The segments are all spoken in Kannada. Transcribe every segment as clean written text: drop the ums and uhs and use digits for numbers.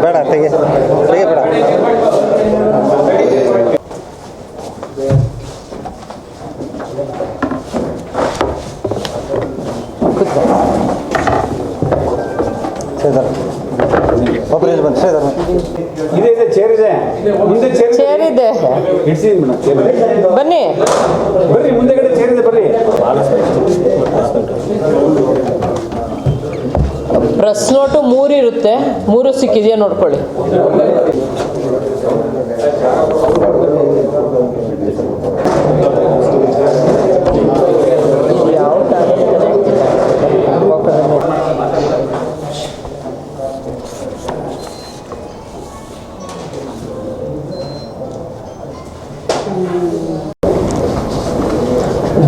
ಬೇಡ ತೆಗೆ ಬೇಡ. ಒಬ್ಬರಲ್ಲಿ ಬಂದು ಇದೆ ಇದೆ ಚೇರ್ ಇದೆ ಮುಂದೆ ಚೇರ್ ಇದೆ ಇಡ್ಸಿದ್ದೀನಿ ಮೇಡಮ್. ಬನ್ನಿ ಬರ್ರಿ ಮುಂದೆಗಡೆ ಚೇರ್ ಇದೆ ಬರ್ರಿ. ಪ್ರೆಸ್ ನೋಟು 3 ಇರುತ್ತೆ, 3 ಸಿಕ್ಕಿದೆಯಾ ನೋಡ್ಕೊಳ್ಳಿ.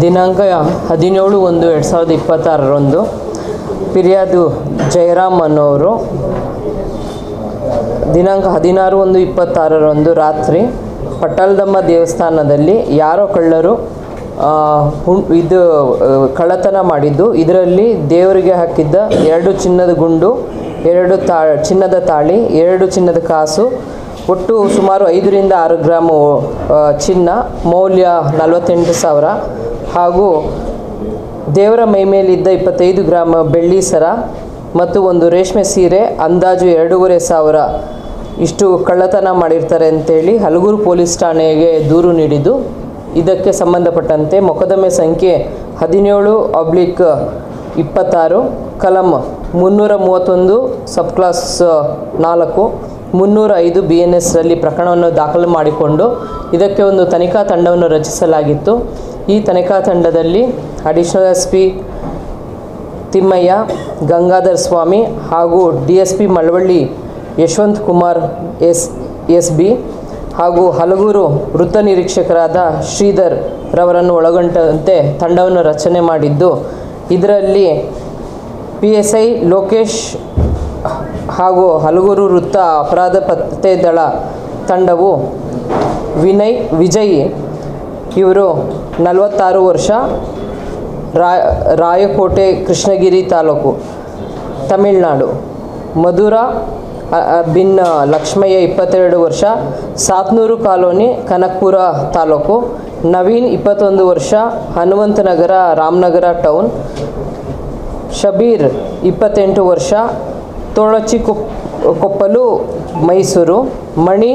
ದಿನಾಂಕ 17/1/2026 ಫಿರ್ಯಾದು ಜಯರಾಮ್ ಅನ್ನೋರು ದಿನಾಂಕ 16/1/26 ರಾತ್ರಿ ಪಟ್ಟಲದಮ್ಮ ದೇವಸ್ಥಾನದಲ್ಲಿ ಯಾರೋ ಕಳ್ಳರು ಇದು ಕಳ್ಳತನ ಮಾಡಿದ್ದು. ಇದರಲ್ಲಿ ದೇವರಿಗೆ ಹಾಕಿದ್ದ 2 ಚಿನ್ನದ ಗುಂಡು, 2 ಚಿನ್ನದ ತಾಳಿ, 2 ಚಿನ್ನದ ಕಾಸು, ಒಟ್ಟು ಸುಮಾರು 5 ರಿಂದ 6 ಗ್ರಾಮ್ ಚಿನ್ನ, ಮೌಲ್ಯ 48,000 ಹಾಗೂ ದೇವರ ಮೈಮೇಲಿದ್ದ 25 ಗ್ರಾಮ್ ಬೆಳ್ಳಿ ಸರ ಮತ್ತು ಒಂದು ರೇಷ್ಮೆ ಸೀರೆ ಅಂದಾಜು 2,500 ಇಷ್ಟು ಕಳ್ಳತನ ಮಾಡಿರ್ತಾರೆ ಅಂತೇಳಿ ಹಲಗೂರು ಪೊಲೀಸ್ ಠಾಣೆಗೆ ದೂರು ನೀಡಿದ್ದು, ಇದಕ್ಕೆ ಸಂಬಂಧಪಟ್ಟಂತೆ ಮೊಕದ್ದಮೆ ಸಂಖ್ಯೆ 17/26 ಕಲಂ 331 ಸಬ್ ಕ್ಲಾಸ್ 4 305 BNSರಲ್ಲಿ ಪ್ರಕರಣವನ್ನು ದಾಖಲು ಮಾಡಿಕೊಂಡು ಇದಕ್ಕೆ ಒಂದು ತನಿಖಾ ತಂಡವನ್ನು ರಚಿಸಲಾಗಿತ್ತು. ಈ ತನಿಖಾ ತಂಡದಲ್ಲಿ ಅಡಿಷನಲ್ SP ತಿಮ್ಮಯ್ಯ, ಗಂಗಾಧರ್ ಸ್ವಾಮಿ ಹಾಗೂ DSP ಮಳವಳ್ಳಿ ಯಶವಂತ್ ಕುಮಾರ್ SB ಹಾಗೂ ಹಲಗೂರು ವೃತ್ತ ನಿರೀಕ್ಷಕರಾದ ಶ್ರೀಧರ್ ರವರನ್ನು ಒಳಗೊಂಡಂತೆ ತಂಡವನ್ನು ರಚನೆ ಮಾಡಿದ್ದು, ಇದರಲ್ಲಿ PSI ಲೋಕೇಶ್ ಹಾಗೂ ಹಲಗೂರು ವೃತ್ತ ಅಪರಾಧ ಪತ್ತೆ ದಳ ತಂಡವು ವಿಜಯ್ ಇವರು 46 ವರ್ಷ, ರಾಯಕೋಟೆ ಕೃಷ್ಣಗಿರಿ ತಾಲೂಕು ತಮಿಳುನಾಡು. ಮಧುರಾ ಬಿನ್ ಲಕ್ಷ್ಮಯ್ಯ 22 ವರ್ಷ, ಸಾತ್ನೂರು ಕಾಲೋನಿ ಕನಕಪುರ ತಾಲೂಕು. ನವೀನ್ 21 ವರ್ಷ, ಹನುಮಂತನಗರ ರಾಮನಗರ ಟೌನ್. ಶಬೀರ್ 28 ವರ್ಷ, ಕೊಪ್ಪಲು ಮೈಸೂರು. ಮಣಿ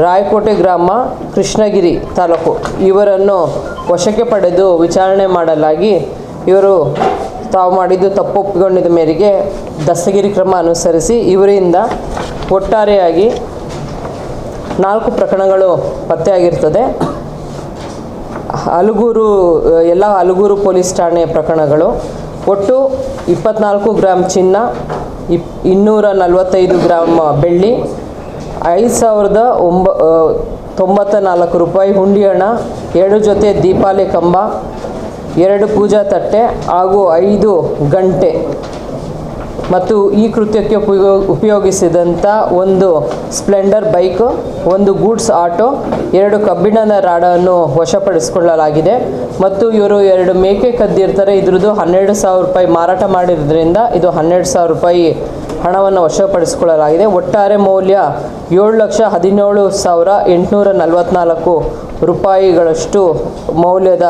ರಾಯಕೋಟೆ ಗ್ರಾಮ ಕೃಷ್ಣಗಿರಿ ತಾಲೂಕು. ಇವರನ್ನು ವಶಕ್ಕೆ ಪಡೆದು ವಿಚಾರಣೆ ಮಾಡಲಾಗಿ ಇವರು ತಾವು ಮಾಡಿದ್ದು ತಪ್ಪು ಒಪ್ಪಿಕೊಂಡಿದ್ದ ಮೇರೆಗೆ ದಸ್ತಗಿರಿ ಕ್ರಮ ಅನುಸರಿಸಿ ಇವರಿಂದ ಒಟ್ಟಾರೆಯಾಗಿ 4 ಪ್ರಕರಣಗಳು ಪತ್ತೆಯಾಗಿರ್ತದೆ. ಹಲಗೂರು ಪೊಲೀಸ್ ಠಾಣೆ ಪ್ರಕರಣಗಳು. ಒಟ್ಟು 24 ಗ್ರಾಮ್ ಚಿನ್ನ, 245 ಗ್ರಾಮ್ ಬೆಳ್ಳಿ, 5,094 ರೂಪಾಯಿ ಹುಂಡಿ ಹಣ, 2 ಜೊತೆ ದೀಪಾಲೆ ಕಂಬ, 2 ಪೂಜಾ ತಟ್ಟೆ ಹಾಗೂ 5 ಗಂಟೆ ಮತ್ತು ಈ ಕೃತ್ಯಕ್ಕೆ ಉಪಯೋಗಿಸಿದಂಥ ಒಂದು ಸ್ಪ್ಲೆಂಡರ್ ಬೈಕ್, ಒಂದು ಗೂಡ್ಸ್ ಆಟೋ, 2 ಕಬ್ಬಿಣದ ರಾಡನ್ನು ವಶಪಡಿಸಿಕೊಳ್ಳಲಾಗಿದೆ. ಮತ್ತು ಇವರು 2 ಮೇಕೆ ಕದ್ದಿರ್ತಾರೆ. ಇದ್ರದ್ದು 12,000 ರೂಪಾಯಿ ಮಾರಾಟ ಮಾಡಿರೋದ್ರಿಂದ ಇದು 12,000 ರೂಪಾಯಿ ಹಣವನ್ನು ವಶಪಡಿಸಿಕೊಳ್ಳಲಾಗಿದೆ. ಒಟ್ಟಾರೆ ಮೌಲ್ಯ 7,17,844 ರೂಪಾಯಿಗಳಷ್ಟು ಮೌಲ್ಯದ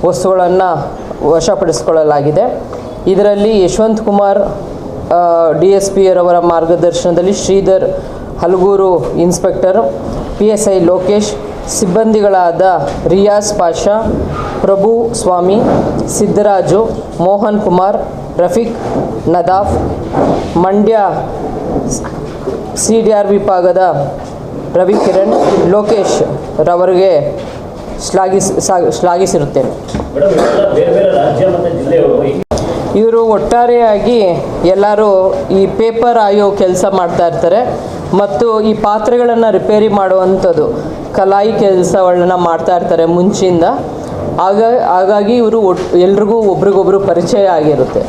ವಸ್ತುಗಳನ್ನು ವಶಪಡಿಸಿಕೊಳ್ಳಲಾಗಿದೆ. ಇದರಲ್ಲಿ ಯಶವಂತ್ ಕುಮಾರ್ DSP ರವರ ಮಾರ್ಗದರ್ಶನದಲ್ಲಿ ಶ್ರೀಧರ್, ಹಲಗೂರು ಇನ್ಸ್ಪೆಕ್ಟರ್, PSI ಲೋಕೇಶ್, ಸಿಬ್ಬಂದಿಗಳಾದ ರಿಯಾಜ್ ಪಾಷಾ, ಪ್ರಭು ಸ್ವಾಮಿ, ಸಿದ್ದರಾಜು, ಮೋಹನ್ ಕುಮಾರ್, ರಫೀಕ್, ನದಾಫ್, ಮಂಡ್ಯ CDR ವಿಭಾಗದ ರವಿಕಿರಣ್, ಲೋಕೇಶ್ ರವರಿಗೆ ಶ್ಲಾಘಿಸಿರುತ್ತೇನೆ. ಬೇರೆ ಬೇರೆ ರಾಜ್ಯ ಮತ್ತು ಜಿಲ್ಲೆಯವರು ಇವರು ಒಟ್ಟಾರೆಯಾಗಿ ಎಲ್ಲರೂ ಈ ಪೇಪರ್ ಆಯೋ ಕೆಲಸ ಮಾಡ್ತಾ ಇರ್ತಾರೆ ಮತ್ತು ಈ ಪಾತ್ರೆಗಳನ್ನು ರಿಪೇರಿ ಮಾಡುವಂಥದ್ದು ಕಲಾಯಿ ಕೆಲಸಗಳನ್ನ ಮಾಡ್ತಾ ಇರ್ತಾರೆ ಮುಂಚಿಂದ. ಹಾಗಾಗಿ ಇವರು ಎಲ್ರಿಗೂ ಒಬ್ರಿಗೊಬ್ರು ಪರಿಚಯ ಆಗಿರುತ್ತೆ.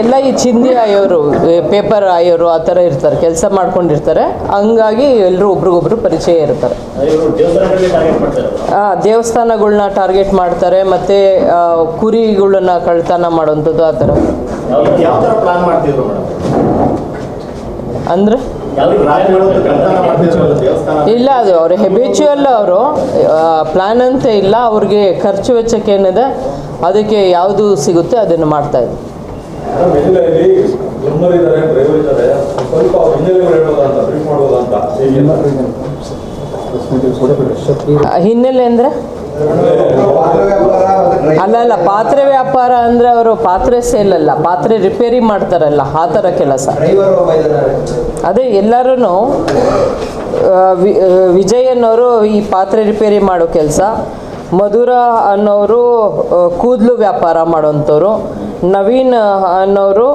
ಎಲ್ಲ ಈ ಚಿಂದಿ ಆಯೋರು, ಪೇಪರ್ ಆಯೋರು ಆ ಥರ ಇರ್ತಾರೆ, ಕೆಲಸ ಮಾಡ್ಕೊಂಡಿರ್ತಾರೆ. ಹಂಗಾಗಿ ಎಲ್ಲರೂ ಒಬ್ರಿಗೊಬ್ರು ಪರಿಚಯ ಇರ್ತಾರೆ. ದೇವಸ್ಥಾನಗಳನ್ನ ಟಾರ್ಗೆಟ್ ಮಾಡ್ತಾರೆ, ಮತ್ತು ಕುರಿಗಳನ್ನ ಕಳ್ತನ ಮಾಡೋವಂಥದ್ದು ಆ ಥರ. ಅಂದರೆ ಇಲ್ಲ, ಅದು ಅವರು ಹೆಬಿಚುವಲ್, ಅವರು ಪ್ಲ್ಯಾನ್ ಅಂತ ಇಲ್ಲ. ಅವ್ರಿಗೆ ಖರ್ಚು ವೆಚ್ಚಕ್ಕೆ ಏನಿದೆ ಅದಕ್ಕೆ ಯಾವುದು ಸಿಗುತ್ತೆ ಅದನ್ನು ಮಾಡ್ತಾಯಿದ್ರು. ಹಿನ್ನೆಲೆ ಅಂದರೆ ಅಲ್ಲ, ಪಾತ್ರೆ ವ್ಯಾಪಾರ ಅಂದರೆ ಅವರು ಪಾತ್ರೆ ಸೇಲ್ ಅಲ್ಲ, ಪಾತ್ರೆ ರಿಪೇರಿ ಮಾಡ್ತಾರಲ್ಲ ಆ ಥರ ಕೆಲಸ. ಅದೇ ಎಲ್ಲರೂ ವಿಜಯ್ ಅನ್ನೋರು ಈ ಪಾತ್ರೆ ರಿಪೇರಿ ಮಾಡೋ ಕೆಲಸ, ಮಧುರ ಅನ್ನೋರು ಕೂದಲು ವ್ಯಾಪಾರ ಮಾಡೋಂಥವ್ರು, ನವೀನ್ ಅನ್ನೋರು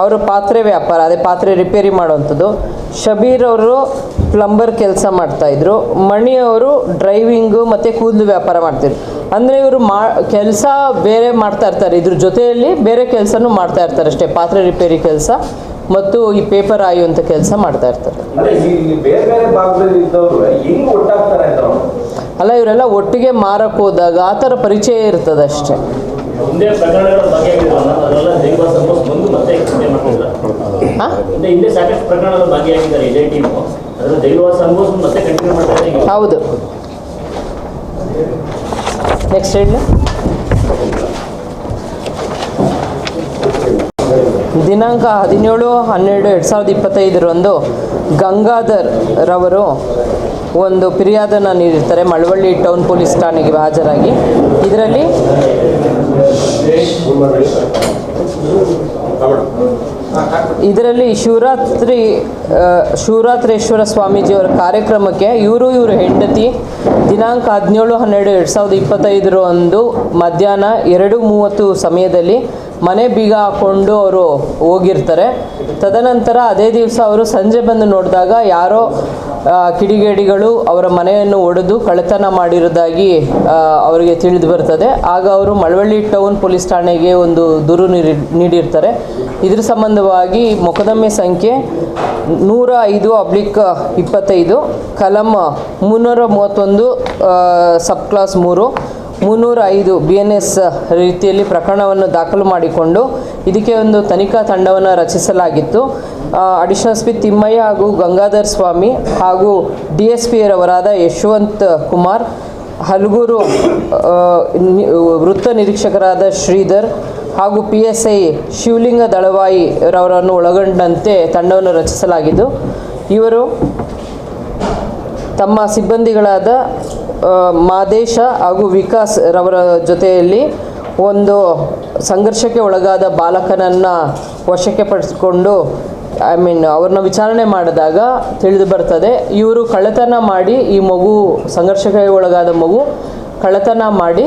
ಅವರು ಪಾತ್ರೆ ವ್ಯಾಪಾರ, ಅದೇ ಪಾತ್ರೆ ರಿಪೇರಿ ಮಾಡೋವಂಥದ್ದು, ಶಬೀರ್ ಅವರು ಪ್ಲಂಬರ್ ಕೆಲಸ ಮಾಡ್ತಾಯಿದ್ರು, ಮಣಿ ಅವರು ಡ್ರೈವಿಂಗು ಮತ್ತು ಕೂದಲು ವ್ಯಾಪಾರ ಮಾಡ್ತಿದ್ರು. ಅಂದರೆ ಇವರು ಕೆಲಸ ಬೇರೆ ಮಾಡ್ತಾ ಇರ್ತಾರೆ, ಇದ್ರ ಜೊತೆಯಲ್ಲಿ ಬೇರೆ ಕೆಲಸನೂ ಮಾಡ್ತಾ ಇರ್ತಾರೆ ಅಷ್ಟೇ. ಪಾತ್ರೆ ರಿಪೇರಿ ಕೆಲಸ ಮತ್ತು ಈ ಪೇಪರ್ ಆಯುವಂಥ ಕೆಲಸ ಮಾಡ್ತಾ ಇರ್ತಾರೆ. ಅಲ್ಲ, ಇವರೆಲ್ಲ ಒಟ್ಟಿಗೆ ಮಾರಕ್ಕೆ ಹೋದಾಗ ಆ ಥರ ಪರಿಚಯ ಇರ್ತದೆ ಅಷ್ಟೇ. ಹೌದು. ನೆಕ್ಸ್ಟ್ ಹೇಳಿ. ದಿನಾಂಕ 17/12/2025 ಗಂಗಾಧರ್ ರವರು ಒಂದು ಫಿರ್ಯಾದನ್ನು ನೀಡಿರ್ತಾರೆ ಮಳವಳ್ಳಿ ಟೌನ್ ಪೊಲೀಸ್ ಠಾಣೆಗೆ ಹಾಜರಾಗಿ. ಇದರಲ್ಲಿ ಶಿವರಾತ್ರೇಶ್ವರ ಸ್ವಾಮೀಜಿಯವರ ಕಾರ್ಯಕ್ರಮಕ್ಕೆ ಇವರು ಹೆಂಡತಿ ದಿನಾಂಕ 17/12/2025 ಮಧ್ಯಾಹ್ನ 2:30 ಸಮಯದಲ್ಲಿ ಮನೆ ಬೀಗ ಹಾಕ್ಕೊಂಡು ಅವರು ಹೋಗಿರ್ತಾರೆ. ತದನಂತರ ಅದೇ ದಿವಸ ಅವರು ಸಂಜೆ ಬಂದು ನೋಡಿದಾಗ ಯಾರೋ ಕಿಡಿಗೇಡಿಗಳು ಅವರ ಮನೆಯನ್ನು ಒಡೆದು ಕಳ್ಳತನ ಮಾಡಿರೋದಾಗಿ ಅವರಿಗೆ ತಿಳಿದು ಬರ್ತದೆ. ಆಗ ಅವರು ಮಳವಳ್ಳಿ ಟೌನ್ ಪೊಲೀಸ್ ಠಾಣೆಗೆ ಒಂದು ದೂರು ನೀಡಿರ್ತಾರೆ. ಇದ್ರ ಸಂಬಂಧವಾಗಿ ಮೊಕದ್ದಮೆ ಸಂಖ್ಯೆ 105/25 ಕಲಂ 331 ಸಬ್ ಕ್ಲಾಸ್ 3 305 BNS ರೀತಿಯಲ್ಲಿ ಪ್ರಕರಣವನ್ನು ದಾಖಲು ಮಾಡಿಕೊಂಡು ಇದಕ್ಕೆ ಒಂದು ತನಿಖಾ ತಂಡವನ್ನು ರಚಿಸಲಾಗಿತ್ತು. ಅಡಿಷನಲ್ SP ತಿಮ್ಮಯ್ಯ ಹಾಗೂ ಗಂಗಾಧರ್ ಸ್ವಾಮಿ ಹಾಗೂ DSP ರವರಾದ ಯಶವಂತ್ ಕುಮಾರ್, ಹಲಗೂರು ವೃತ್ತ ನಿರೀಕ್ಷಕರಾದ ಶ್ರೀಧರ್ ಹಾಗೂ PSI ಶಿವಲಿಂಗ ದಳವಾಯಿ ರವರನ್ನು ಒಳಗೊಂಡಂತೆ ತಂಡವನ್ನು ರಚಿಸಲಾಗಿದ್ದು, ಇವರು ತಮ್ಮ ಸಿಬ್ಬಂದಿಗಳಾದ ಮಾದೇಶ ಹಾಗೂ ವಿಕಾಸ್ ರವರ ಜೊತೆಯಲ್ಲಿ ಒಂದು ಸಂಘರ್ಷಕ್ಕೆ ಒಳಗಾದ ಬಾಲಕನನ್ನು ವಶಕ್ಕೆ ಪಡಿಸಿಕೊಂಡು ಅವ್ರನ್ನ ವಿಚಾರಣೆ ಮಾಡಿದಾಗ ತಿಳಿದು ಬರ್ತದೆ ಇವರು ಕಳ್ಳತನ ಮಾಡಿ ಈ ಮಗು ಸಂಘರ್ಷಕ್ಕೆ ಒಳಗಾದ ಮಗು ಕಳ್ಳತನ ಮಾಡಿ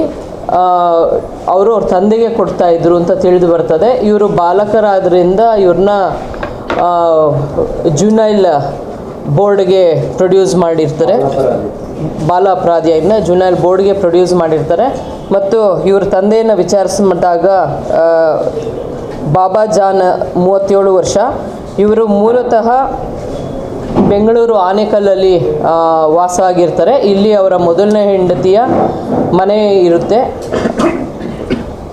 ಅವರು ಅವ್ರ ತಂದೆಗೆ ಕೊಡ್ತಾ ಇದ್ರು ಅಂತ ತಿಳಿದು ಬರ್ತದೆ. ಇವರು ಬಾಲಕರಾದ್ರಿಂದ ಇವ್ರನ್ನ ಜುನೈಲ್ ಬೋರ್ಡ್ಗೆ ಪ್ರೊಡ್ಯೂಸ್ ಮಾಡಿರ್ತಾರೆ, ಬಾಲ ಅಪರಾಧಿಯನ್ನು ಜುನೈಲ್ ಬೋರ್ಡ್ಗೆ ಪ್ರೊಡ್ಯೂಸ್ ಮಾಡಿರ್ತಾರೆ. ಮತ್ತು ಇವ್ರ ತಂದೆಯನ್ನು ವಿಚಾರಿಸಿದಾಗ ಬಾಬಾ ಜಾನ್ 37 ವರ್ಷ, ಇವರು ಮೂಲತಃ ಬೆಂಗಳೂರು ಆನೇಕಲ್ಲಲ್ಲಿ ವಾಸ ಆಗಿರ್ತಾರೆ. ಇಲ್ಲಿ ಅವರ ಮೊದಲನೇ ಹೆಂಡತಿಯ ಮನೆ ಇರುತ್ತೆ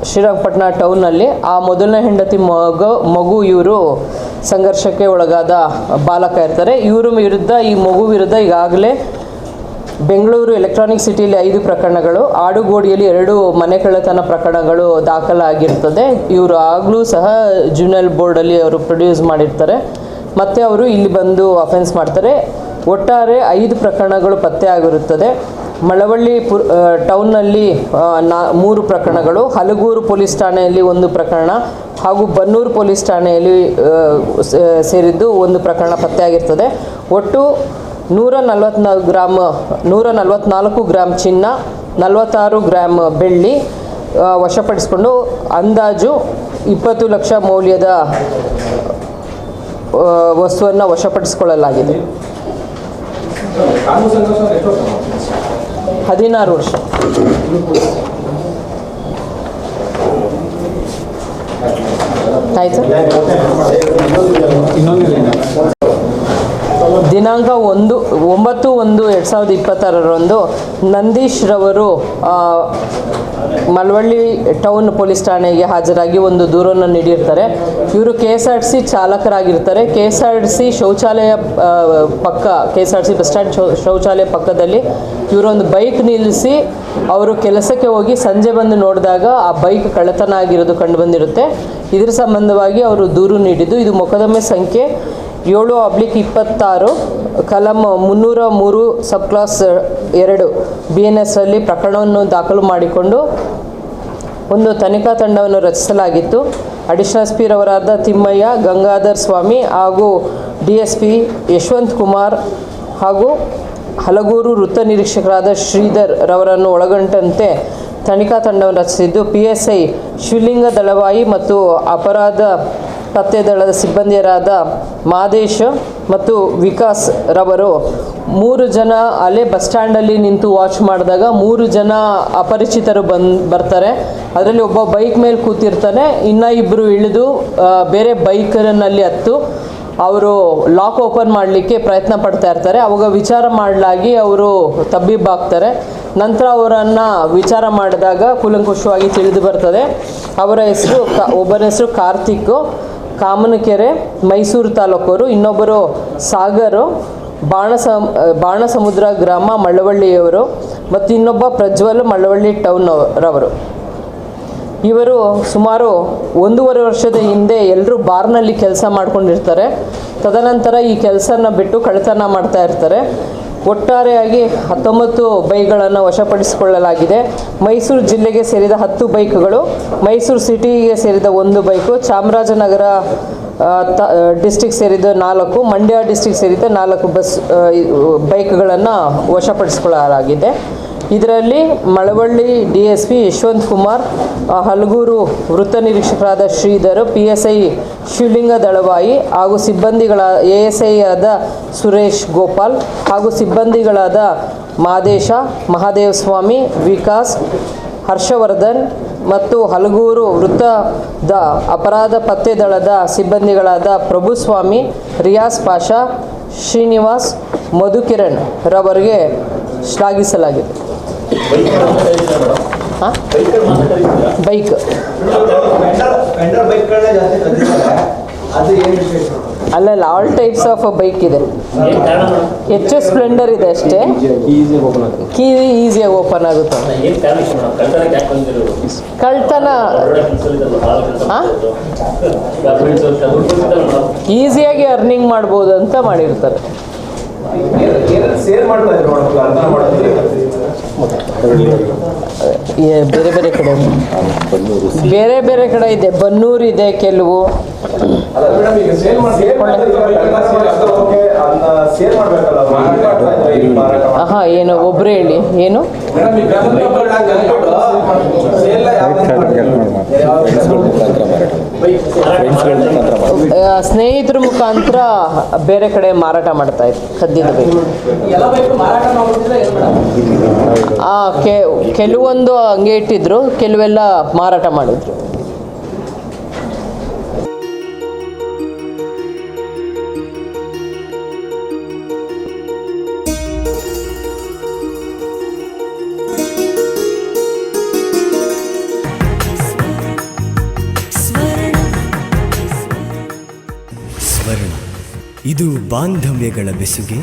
ಶ್ರೀರಂಗಪಟ್ಟಣ ಟೌನ್ನಲ್ಲಿ. ಆ ಮೊದಲನೇ ಹೆಂಡತಿ ಮಗು ಇವರು ಸಂಘರ್ಷಕ್ಕೆ ಒಳಗಾದ ಬಾಲಕ ಇರ್ತಾರೆ. ಇವ್ರ ವಿರುದ್ಧ ಈ ಮಗು ವಿರುದ್ಧ ಈಗಾಗಲೇ ಬೆಂಗಳೂರು ಎಲೆಕ್ಟ್ರಾನಿಕ್ ಸಿಟಿಯಲ್ಲಿ 5 ಪ್ರಕರಣಗಳು, ಆಡುಗೋಡಿಯಲ್ಲಿ 2 ಮನೆ ಕಳ್ಳತನ ಪ್ರಕರಣಗಳು ದಾಖಲಾಗಿರ್ತದೆ. ಇವರು ಆಗಲೂ ಸಹ ಜುನೈಲ್ ಬೋರ್ಡಲ್ಲಿ ಅವರು ಪ್ರೊಡ್ಯೂಸ್ ಮಾಡಿರ್ತಾರೆ. ಮತ್ತು ಅವರು ಇಲ್ಲಿ ಬಂದು ಅಫೆನ್ಸ್ ಮಾಡ್ತಾರೆ. ಒಟ್ಟಾರೆ 5 ಪ್ರಕರಣಗಳು ಪತ್ತೆ ಆಗಿರುತ್ತದೆ. ಮಳವಳ್ಳಿ ಟೌನ್ನಲ್ಲಿ 3 ಪ್ರಕರಣಗಳು, ಹಲಗೂರು ಪೊಲೀಸ್ ಠಾಣೆಯಲ್ಲಿ 1 ಪ್ರಕರಣ ಹಾಗೂ ಬನ್ನೂರು ಪೊಲೀಸ್ ಠಾಣೆಯಲ್ಲಿ ಸೇರಿದ್ದು 1 ಪ್ರಕರಣ ಪತ್ತೆಯಾಗಿರ್ತದೆ. ಒಟ್ಟು 144 ಗ್ರಾಮ್ ಚಿನ್ನ, 46 ಗ್ರಾಮ್ ಬೆಳ್ಳಿ ವಶಪಡಿಸಿಕೊಂಡು ಅಂದಾಜು 20 ಲಕ್ಷ ಮೌಲ್ಯದ ವಸ್ತುವನ್ನು ವಶಪಡಿಸಿಕೊಳ್ಳಲಾಗಿದೆ. 16 ವರ್ಷ. ಆಯ್ತು. ದಿನಾಂಕ 9/1/2026 ನಂದೀಶ್ ರವರು ಮಳವಳ್ಳಿ ಟೌನ್ ಪೊಲೀಸ್ ಠಾಣೆಗೆ ಹಾಜರಾಗಿ ಒಂದು ದೂರನ್ನು ನೀಡಿರ್ತಾರೆ. ಇವರು KSRTC ಚಾಲಕರಾಗಿರ್ತಾರೆ. KSRTC ಶೌಚಾಲಯ ಪಕ್ಕ, KSRTC ಬಸ್ ಸ್ಟ್ಯಾಂಡ್ ಶೌಚಾಲಯ ಪಕ್ಕದಲ್ಲಿ ಇವರೊಂದು ಬೈಕ್ ನಿಲ್ಲಿಸಿ ಅವರು ಕೆಲಸಕ್ಕೆ ಹೋಗಿ ಸಂಜೆ ಬಂದು ನೋಡಿದಾಗ ಆ ಬೈಕ್ ಕಳ್ಳತನ ಆಗಿರೋದು ಕಂಡು ಬಂದಿರುತ್ತೆ. ಇದರ ಸಂಬಂಧವಾಗಿ ಅವರು ದೂರು ನೀಡಿದ್ದು, ಇದು ಮೊಕದ್ದಮೆ ಸಂಖ್ಯೆ 7/26 ಕಲಂ 303 ಸಬ್ ಕ್ಲಾಸ್ 2 BNS ಅಲ್ಲಿ ಪ್ರಕರಣವನ್ನು ದಾಖಲು ಮಾಡಿಕೊಂಡು ಒಂದು ತನಿಖಾ ತಂಡವನ್ನು ರಚಿಸಲಾಗಿತ್ತು. ಅಡಿಷನಲ್ SP ರವರಾದ ತಿಮ್ಮಯ್ಯ, ಗಂಗಾಧರ್ ಸ್ವಾಮಿ ಹಾಗೂ DSP ಯಶವಂತ್ ಕುಮಾರ್ ಹಾಗೂ ಹಲಗೂರು ವೃತ್ತ ನಿರೀಕ್ಷಕರಾದ ಶ್ರೀಧರ್ ರವರನ್ನು ಒಳಗೊಂಡಂತೆ ತನಿಖಾ ತಂಡವನ್ನು ರಚಿಸಿದ್ದು, PSI ಶಿವಲಿಂಗ ದಳವಾಯಿ ಮತ್ತು ಅಪರಾಧ ಪತ್ತೆ ದಳದ ಸಿಬ್ಬಂದಿಯರಾದ ಮಾದೇಶ್ ಮತ್ತು ವಿಕಾಸ್ ರವರು 3 ಜನ ಅಲ್ಲೇ ಬಸ್ ಸ್ಟ್ಯಾಂಡಲ್ಲಿ ನಿಂತು ವಾಚ್ ಮಾಡಿದಾಗ 3 ಜನ ಅಪರಿಚಿತರು ಬರ್ತಾರೆ. ಅದರಲ್ಲಿ ಒಬ್ಬ ಬೈಕ್ ಮೇಲೆ ಕೂತಿರ್ತಾನೆ, ಇನ್ನು 2 ಇಳಿದು ಬೇರೆ ಬೈಕ್ನಲ್ಲಿ ಹತ್ತು ಅವರು ಲಾಕ್ ಓಪನ್ ಮಾಡಲಿಕ್ಕೆ ಪ್ರಯತ್ನ ಪಡ್ತಾ ಇರ್ತಾರೆ. ಅವಾಗ ವಿಚಾರ ಮಾಡಲಾಗಿ ಅವರು ತಬ್ಬಿಬ್ಬಾಗ್ತಾರೆ. ನಂತರ ಅವರನ್ನು ವಿಚಾರ ಮಾಡಿದಾಗ ಕೂಲಂಕುಷವಾಗಿ ತಿಳಿದು ಬರ್ತದೆ. ಅವರ ಹೆಸರು ಒಬ್ಬರ ಹೆಸರು ಕಾರ್ತಿಕ್, ಕಾಮನಕೆರೆ, ಮೈಸೂರು ತಾಲೂಕವರು. ಇನ್ನೊಬ್ಬರು ಸಾಗರು, ಬಾಣಸಮುದ್ರ ಗ್ರಾಮ, ಮಳವಳ್ಳಿಯವರು. ಮತ್ತು ಇನ್ನೊಬ್ಬ ಪ್ರಜ್ವಲ್, ಮಳವಳ್ಳಿ ಟೌನ್ ರವರು. ಇವರು ಸುಮಾರು 1.5 ವರ್ಷದ ಹಿಂದೆ ಎಲ್ಲರೂ ಬಾರ್ನಲ್ಲಿ ಕೆಲಸ ಮಾಡ್ಕೊಂಡಿರ್ತಾರೆ. ತದನಂತರ ಈ ಕೆಲಸನ ಬಿಟ್ಟು ಕಳ್ಳತನ ಮಾಡ್ತಾ ಇರ್ತಾರೆ. ಒಟ್ಟಾರೆಯಾಗಿ 19 ಬೈಕ್ಗಳನ್ನು ವಶಪಡಿಸಿಕೊಳ್ಳಲಾಗಿದೆ. ಮೈಸೂರು ಜಿಲ್ಲೆಗೆ ಸೇರಿದ 10 ಬೈಕ್ಗಳು, ಮೈಸೂರು ಸಿಟಿಗೆ ಸೇರಿದ 1 ಬೈಕು, ಚಾಮರಾಜನಗರ ಡಿಸ್ಟಿಕ್ ಸೇರಿದ 4, ಮಂಡ್ಯ ಡಿಸ್ಟಿಕ್ ಸೇರಿದ 4 ಬೈಕ್ಗಳನ್ನು ವಶಪಡಿಸಿಕೊಳ್ಳಲಾಗಿದೆ. ಇದರಲ್ಲಿ ಮಳವಳ್ಳಿ DSP ಯಶವಂತ್ ಕುಮಾರ್, ಹಲಗೂರು ವೃತ್ತ ನಿರೀಕ್ಷಕರಾದ ಶ್ರೀಧರ್, PSI ಶಿವಲಿಂಗ ದಳವಾಯಿ ಹಾಗೂ ಸಿಬ್ಬಂದಿಗಳ ASI ಆದ ಸುರೇಶ್ ಗೋಪಾಲ್ ಹಾಗೂ ಸಿಬ್ಬಂದಿಗಳಾದ ಮಾದೇಶ, ಮಹಾದೇವಸ್ವಾಮಿ, ವಿಕಾಸ್, ಹರ್ಷವರ್ಧನ್ ಮತ್ತು ಹಲಗೂರು ವೃತ್ತದ ಅಪರಾಧ ಪತ್ತೆ ದಳದ ಸಿಬ್ಬಂದಿಗಳಾದ ಪ್ರಭುಸ್ವಾಮಿ, ರಿಯಾಸ್ ಪಾಷಾ, ಶ್ರೀನಿವಾಸ್, ಮಧುಕಿರಣ್ ರವರಿಗೆ ಶ್ಲಾಘಿಸಲಾಗಿದೆ. ಬೈಕ್ ಅಲ್ಲಲ್ಲ, ಆಲ್ ಟೈಪ್ಸ್ ಆಫ್ ಬೈಕ್ ಇದೆ. ಹೆಚ್ಚು ಸ್ಪ್ಲೆಂಡರ್ ಇದೆ ಅಷ್ಟೇ. ಕೀ ಈಸಿಯಾಗಿ ಓಪನ್ ಆಗುತ್ತೆ. ಕಳ್ತನ ಈಸಿಯಾಗಿ ಅರ್ನಿಂಗ್ ಮಾಡ್ಬೋದು ಅಂತ ಮಾಡಿರ್ತಾರೆ. ಬೇರೆ ಬೇರೆ ಕಡೆ ಇದೆ. ಬನ್ನೂರು ಇದೆ ಕೆಲವು. ಏನು ಒಬ್ರು ಹೇಳಿ ಏನು ಸ್ನೇಹಿತರ ಮುಖಾಂತರ ಬೇರೆ ಕಡೆ ಮಾರಾಟ ಮಾಡ್ತಾ ಇದ್ರು ಕದ್ದಿದ್ದ ಬೇಕು. ಕೆಲವೊಂದು ಹಂಗೆ ಇಟ್ಟಿದ್ರು, ಕೆಲವೆಲ್ಲ ಮಾರಾಟ ಮಾಡಿದ್ರು. ಇದು ಬಾಂಧವ್ಯಗಳ ಬೆಸುಗೆ,